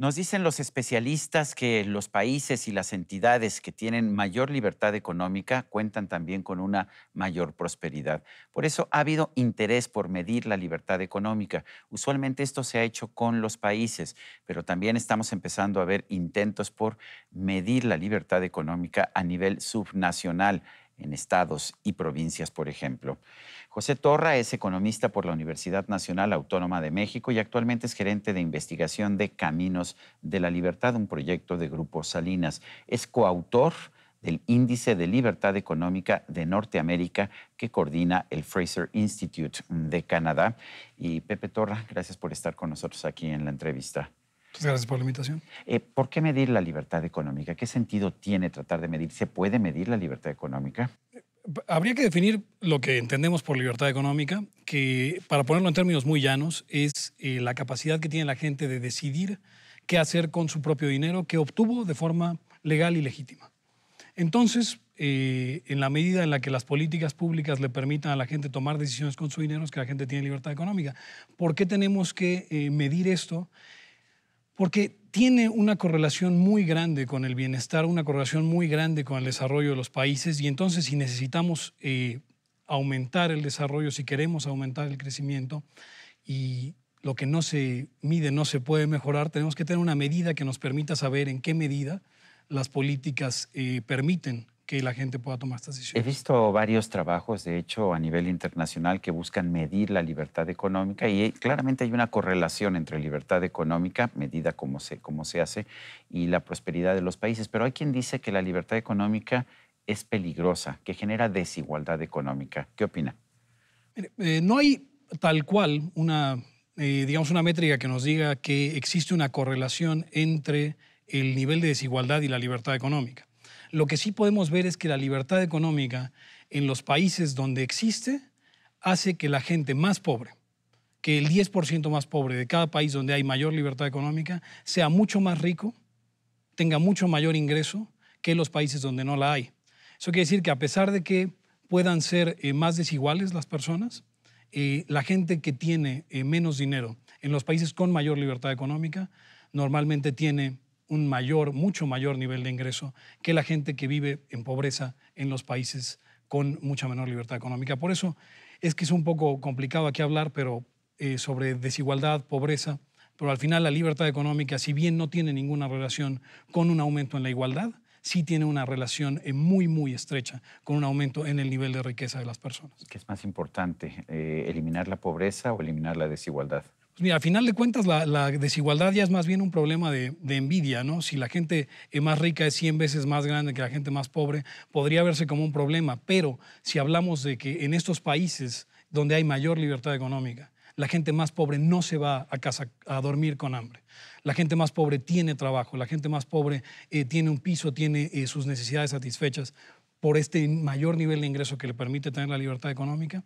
Nos dicen los especialistas que los países y las entidades que tienen mayor libertad económica cuentan también con una mayor prosperidad. Por eso ha habido interés por medir la libertad económica. Usualmente esto se ha hecho con los países, pero también estamos empezando a ver intentos por medir la libertad económica a nivel subnacional, en estados y provincias, por ejemplo. José Torra es economista por la Universidad Nacional Autónoma de México y actualmente es gerente de investigación de Caminos de la Libertad, un proyecto de Grupo Salinas. Es coautor del Índice de Libertad Económica de Norteamérica que coordina el Fraser Institute de Canadá. Y Pepe Torra, gracias por estar con nosotros aquí en la entrevista. Muchas gracias por la invitación. ¿Por qué medir la libertad económica? ¿Qué sentido tiene tratar de medir? ¿Se puede medir la libertad económica? Habría que definir lo que entendemos por libertad económica, que para ponerlo en términos muy llanos, es la capacidad que tiene la gente de decidir qué hacer con su propio dinero que obtuvo de forma legal y legítima. Entonces, en la medida en la que las políticas públicas le permitan a la gente tomar decisiones con su dinero, es que la gente tiene libertad económica. ¿Por qué tenemos que medir esto? Porque tiene una correlación muy grande con el bienestar, una correlación muy grande con el desarrollo de los países, y entonces si necesitamos aumentar el desarrollo, si queremos aumentar el crecimiento y lo que no se mide no se puede mejorar, tenemos que tener una medida que nos permita saber en qué medida las políticas permiten que la gente pueda tomar estas decisiones. He visto varios trabajos, de hecho, a nivel internacional que buscan medir la libertad económica y claramente hay una correlación entre libertad económica, medida como se hace, y la prosperidad de los países. Pero hay quien dice que la libertad económica es peligrosa, que genera desigualdad económica. ¿Qué opina? No hay tal cual digamos, una métrica que nos diga que existe una correlación entre el nivel de desigualdad y la libertad económica. Lo que sí podemos ver es que la libertad económica en los países donde existe hace que la gente más pobre, que el 10% más pobre de cada país donde hay mayor libertad económica, sea mucho más rico, tenga mucho mayor ingreso que los países donde no la hay. Eso quiere decir que a pesar de que puedan ser más desiguales las personas, la gente que tiene menos dinero en los países con mayor libertad económica normalmente tiene un mucho mayor nivel de ingreso que la gente que vive en pobreza en los países con mucha menor libertad económica. Por eso es que es un poco complicado aquí hablar sobre desigualdad, pobreza, pero al final la libertad económica, si bien no tiene ninguna relación con un aumento en la igualdad, sí tiene una relación muy, muy estrecha con un aumento en el nivel de riqueza de las personas. ¿Qué es más importante, eliminar la pobreza o eliminar la desigualdad? Pues mira, al final de cuentas, la desigualdad ya es más bien un problema de envidia, ¿no? Si la gente más rica es 100 veces más grande que la gente más pobre, podría verse como un problema. Pero si hablamos de que en estos países donde hay mayor libertad económica, la gente más pobre no se va a casa a dormir con hambre. La gente más pobre tiene trabajo, la gente más pobre tiene un piso, tiene sus necesidades satisfechas por este mayor nivel de ingreso que le permite tener la libertad económica.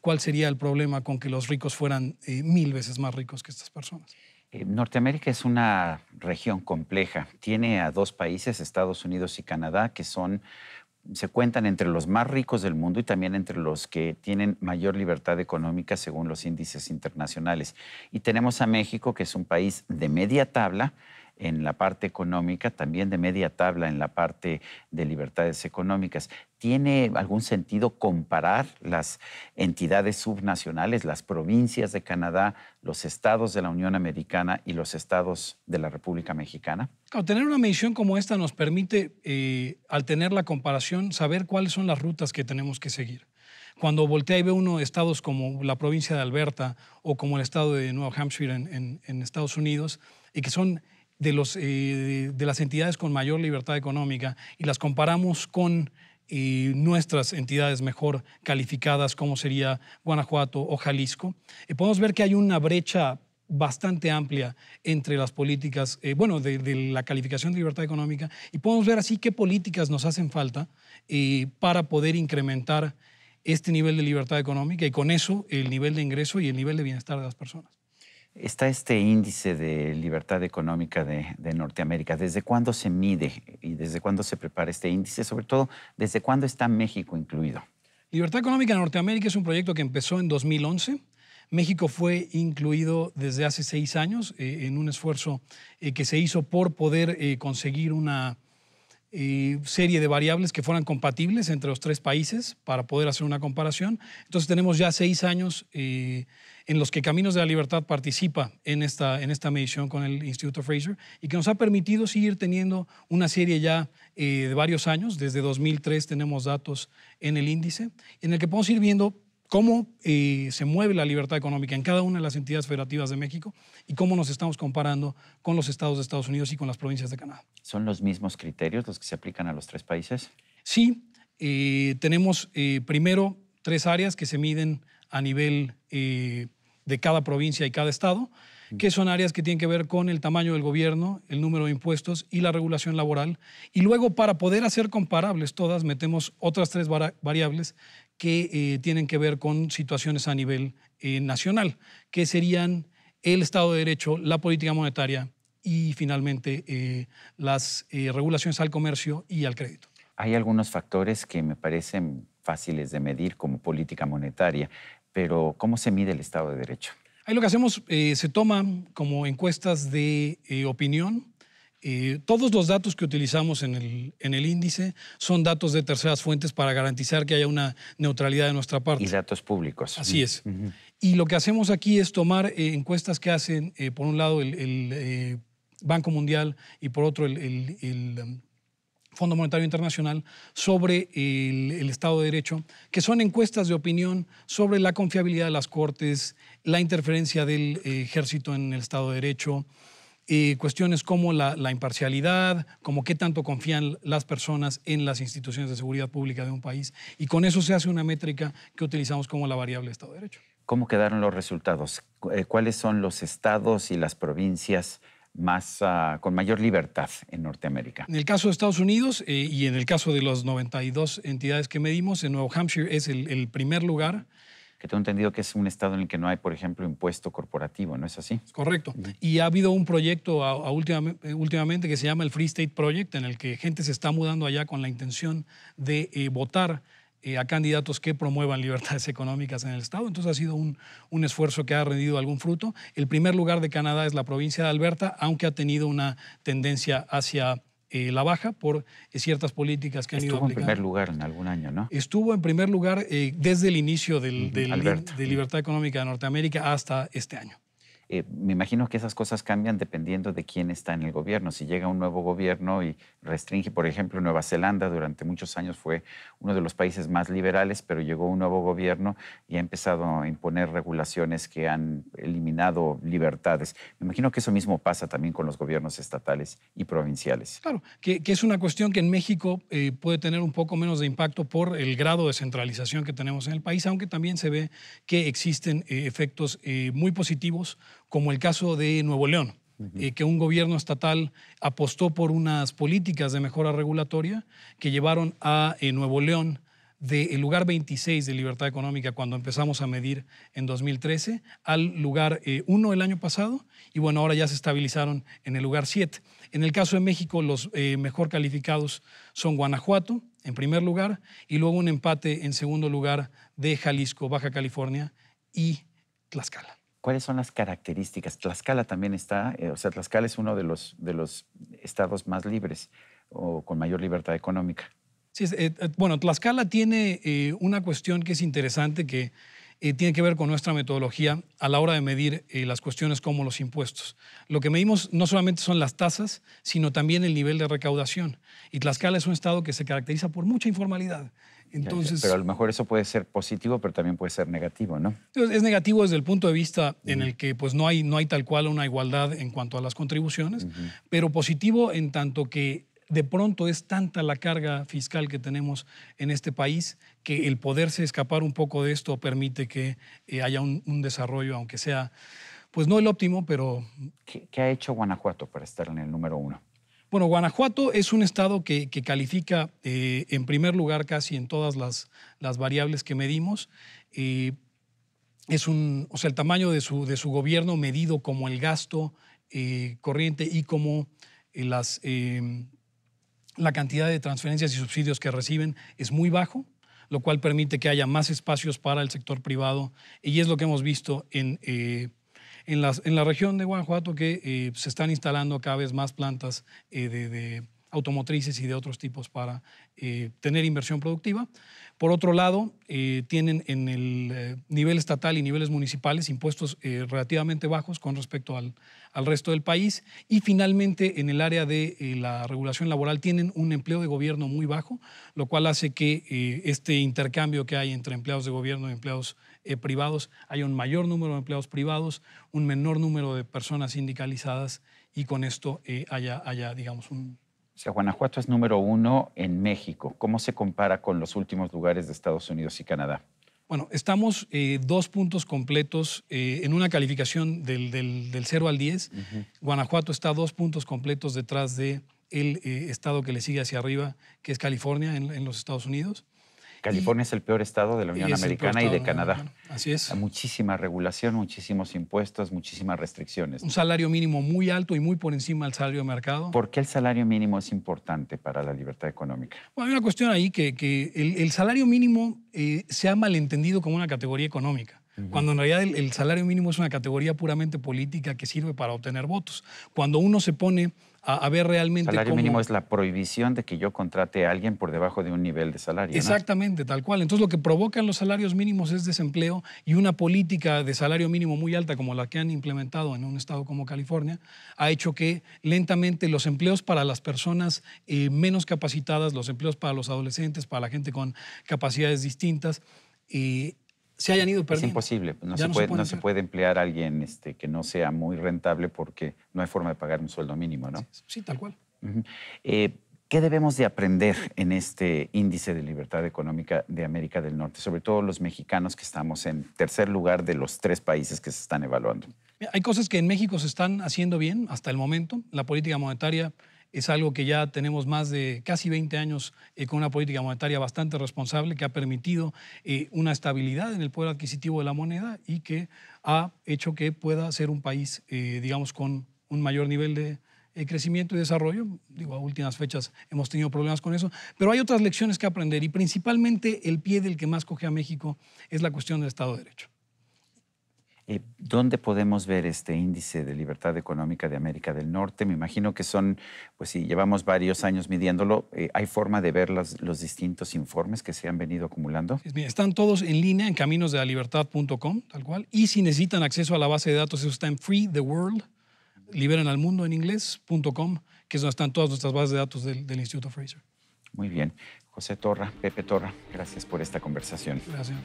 ¿Cuál sería el problema con que los ricos fueran 1000 veces más ricos que estas personas? Norteamérica es una región compleja. Tiene a dos países, Estados Unidos y Canadá, que se cuentan entre los más ricos del mundo y también entre los que tienen mayor libertad económica según los índices internacionales. Y tenemos a México, que es un país de media tabla en la parte económica, también de media tabla en la parte de libertades económicas. ¿Tiene algún sentido comparar las entidades subnacionales, las provincias de Canadá, los estados de la Unión Americana y los estados de la República Mexicana? Claro, tener una medición como esta nos permite, al tener la comparación, saber cuáles son las rutas que tenemos que seguir. Cuando voltea y ve uno estados como la provincia de Alberta o como el estado de Nuevo Hampshire en Estados Unidos, y que son de las entidades con mayor libertad económica, y las comparamos con nuestras entidades mejor calificadas, como sería Guanajuato o Jalisco, podemos ver que hay una brecha bastante amplia entre las políticas, de la calificación de libertad económica, y podemos ver así qué políticas nos hacen falta para poder incrementar este nivel de libertad económica y con eso el nivel de ingreso y el nivel de bienestar de las personas. Está este índice de libertad económica de Norteamérica. ¿Desde cuándo se mide y desde cuándo se prepara este índice? Sobre todo, ¿desde cuándo está México incluido? Libertad Económica en Norteamérica es un proyecto que empezó en 2011. México fue incluido desde hace 6 años en un esfuerzo que se hizo por poder conseguir una serie de variables que fueran compatibles entre los 3 países para poder hacer una comparación. Entonces tenemos ya 6 años en los que Caminos de la Libertad participa en esta medición con el Instituto Fraser y que nos ha permitido seguir teniendo una serie ya de varios años. Desde 2003 tenemos datos en el índice en el que podemos ir viendo cómo se mueve la libertad económica en cada una de las entidades federativas de México y cómo nos estamos comparando con los estados de Estados Unidos y con las provincias de Canadá. ¿Son los mismos criterios los que se aplican a los 3 países? Sí, tenemos primero 3 áreas que se miden a nivel de cada provincia y cada estado, que son áreas que tienen que ver con el tamaño del gobierno, el número de impuestos y la regulación laboral. Y luego, para poder hacer comparables todas, metemos otras 3 variables que tienen que ver con situaciones a nivel nacional, que serían el Estado de Derecho, la política monetaria y finalmente las regulaciones al comercio y al crédito. Hay algunos factores que me parecen fáciles de medir como política monetaria, pero ¿cómo se mide el Estado de Derecho? Ahí lo que hacemos se toma como encuestas de opinión. Todos los datos que utilizamos en el índice son datos de terceras fuentes para garantizar que haya una neutralidad de nuestra parte. Y datos públicos. Así es. Y lo que hacemos aquí es tomar encuestas que hacen, por un lado, el Banco Mundial y por otro el Fondo Monetario Internacional sobre el Estado de Derecho, que son encuestas de opinión sobre la confiabilidad de las cortes, la interferencia del ejército en el Estado de Derecho, cuestiones como la imparcialidad, como qué tanto confían las personas en las instituciones de seguridad pública de un país. Y con eso se hace una métrica que utilizamos como la variable Estado de Derecho. ¿Cómo quedaron los resultados? ¿Cuáles son los estados y las provincias con mayor libertad en Norteamérica? En el caso de Estados Unidos y en el caso de las 92 entidades que medimos, en Nuevo Hampshire es el primer lugar. Que tengo entendido que es un estado en el que no hay, por ejemplo, impuesto corporativo, ¿no es así? Correcto. Y ha habido un proyecto últimamente que se llama el Free State Project, en el que gente se está mudando allá con la intención de votar a candidatos que promuevan libertades económicas en el estado. Entonces ha sido un esfuerzo que ha rendido algún fruto. El primer lugar de Canadá es la provincia de Alberta, aunque ha tenido una tendencia hacia la baja por ciertas políticas que han ido aplicando. Estuvo en primer lugar en algún año, ¿no? Estuvo en primer lugar desde el inicio de Alberta. libertad económica de Norteamérica hasta este año. Me imagino que esas cosas cambian dependiendo de quién está en el gobierno. Si llega un nuevo gobierno y restringe, por ejemplo, Nueva Zelanda durante muchos años fue uno de los países más liberales, pero llegó un nuevo gobierno y ha empezado a imponer regulaciones que han eliminado libertades. Me imagino que eso mismo pasa también con los gobiernos estatales y provinciales. Claro, que es una cuestión que en México puede tener un poco menos de impacto por el grado de centralización que tenemos en el país, aunque también se ve que existen efectos muy positivos, como el caso de Nuevo León, que un gobierno estatal apostó por unas políticas de mejora regulatoria que llevaron a Nuevo León del lugar 26 de libertad económica cuando empezamos a medir en 2013 al lugar 1 el año pasado y bueno, ahora ya se estabilizaron en el lugar 7. En el caso de México, los mejor calificados son Guanajuato en primer lugar y luego un empate en segundo lugar de Jalisco, Baja California y Tlaxcala. ¿Cuáles son las características? Tlaxcala también está, Tlaxcala es uno de los estados más libres o con mayor libertad económica. Sí, bueno, Tlaxcala tiene una cuestión que es interesante que tiene que ver con nuestra metodología a la hora de medir las cuestiones como los impuestos. Lo que medimos no solamente son las tasas, sino también el nivel de recaudación. Y Tlaxcala es un estado que se caracteriza por mucha informalidad. Entonces, pero a lo mejor eso puede ser positivo, pero también puede ser negativo, ¿no? Es negativo desde el punto de vista en el que pues, no hay tal cual una igualdad en cuanto a las contribuciones, pero positivo en tanto que de pronto es tanta la carga fiscal que tenemos en este país que el poderse escapar un poco de esto permite que haya un desarrollo, aunque sea, pues no el óptimo, pero... ¿Qué ha hecho Guanajuato para estar en el número 1? Bueno, Guanajuato es un estado que califica en primer lugar casi en todas las variables que medimos. El tamaño de su gobierno medido como el gasto corriente y como la cantidad de transferencias y subsidios que reciben es muy bajo. lo cual permite que haya más espacios para el sector privado, y es lo que hemos visto en la región de Guanajuato, que se están instalando cada vez más plantas de automotrices y de otros tipos para tener inversión productiva. Por otro lado, tienen en el nivel estatal y niveles municipales impuestos relativamente bajos con respecto al resto del país. Y finalmente, en el área de la regulación laboral, tienen un empleo de gobierno muy bajo, lo cual hace que este intercambio que hay entre empleados de gobierno y empleados privados, haya un mayor número de empleados privados, un menor número de personas sindicalizadas, y con esto haya digamos, O sea, Guanajuato es número 1 en México. ¿Cómo se compara con los últimos lugares de Estados Unidos y Canadá? Bueno, estamos 2 puntos completos en una calificación del 0 al 10. Guanajuato está 2 puntos completos detrás del estado que le sigue hacia arriba, que es California, en los Estados Unidos. California es el peor estado de la Unión Americana y de Canadá. Así es. Hay muchísima regulación, muchísimos impuestos, muchísimas restricciones. Un salario mínimo muy alto y muy por encima del salario de mercado. ¿Por qué el salario mínimo es importante para la libertad económica? Bueno, hay una cuestión ahí que el salario mínimo se ha malentendido como una categoría económica, cuando en realidad el salario mínimo es una categoría puramente política que sirve para obtener votos. Cuando uno se pone a ver realmente El salario mínimo es la prohibición de que yo contrate a alguien por debajo de un nivel de salario, ¿no? Exactamente, tal cual. Entonces, lo que provocan los salarios mínimos es desempleo, y una política de salario mínimo muy alta como la que han implementado en un estado como California ha hecho que lentamente los empleos para las personas menos capacitadas, los empleos para los adolescentes, para la gente con capacidades distintas, se hayan ido perdiendo. Es imposible. No se puede emplear a alguien que no sea muy rentable porque no hay forma de pagar un sueldo mínimo, ¿no? Sí, tal cual. ¿Qué debemos de aprender en este índice de libertad económica de América del Norte? Sobre todo los mexicanos, que estamos en tercer lugar de los 3 países que se están evaluando. Hay cosas que en México se están haciendo bien hasta el momento. La política monetaria es algo que ya tenemos más de casi 20 años con una política monetaria bastante responsable, que ha permitido una estabilidad en el poder adquisitivo de la moneda y que ha hecho que pueda ser un país, digamos, con un mayor nivel de crecimiento y desarrollo. Digo, a últimas fechas hemos tenido problemas con eso, pero hay otras lecciones que aprender, y principalmente el pie del que más coge a México es la cuestión del Estado de Derecho. ¿Dónde podemos ver este índice de libertad económica de América del Norte? Me imagino que son, pues si llevamos varios años midiéndolo, ¿hay forma de ver los distintos informes que se han venido acumulando? Están todos en línea en caminosdelalibertad.com, tal cual, y si necesitan acceso a la base de datos, eso está en Free the World, Liberen al Mundo en inglés.com, que es donde están todas nuestras bases de datos del Instituto Fraser. Muy bien. José Torra, Pepe Torra, gracias por esta conversación. Gracias.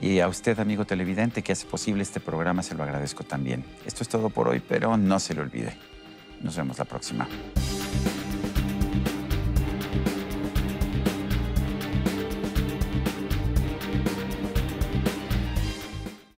Y a usted, amigo televidente, que hace posible este programa, se lo agradezco también. Esto es todo por hoy, pero no se le olvide. Nos vemos la próxima.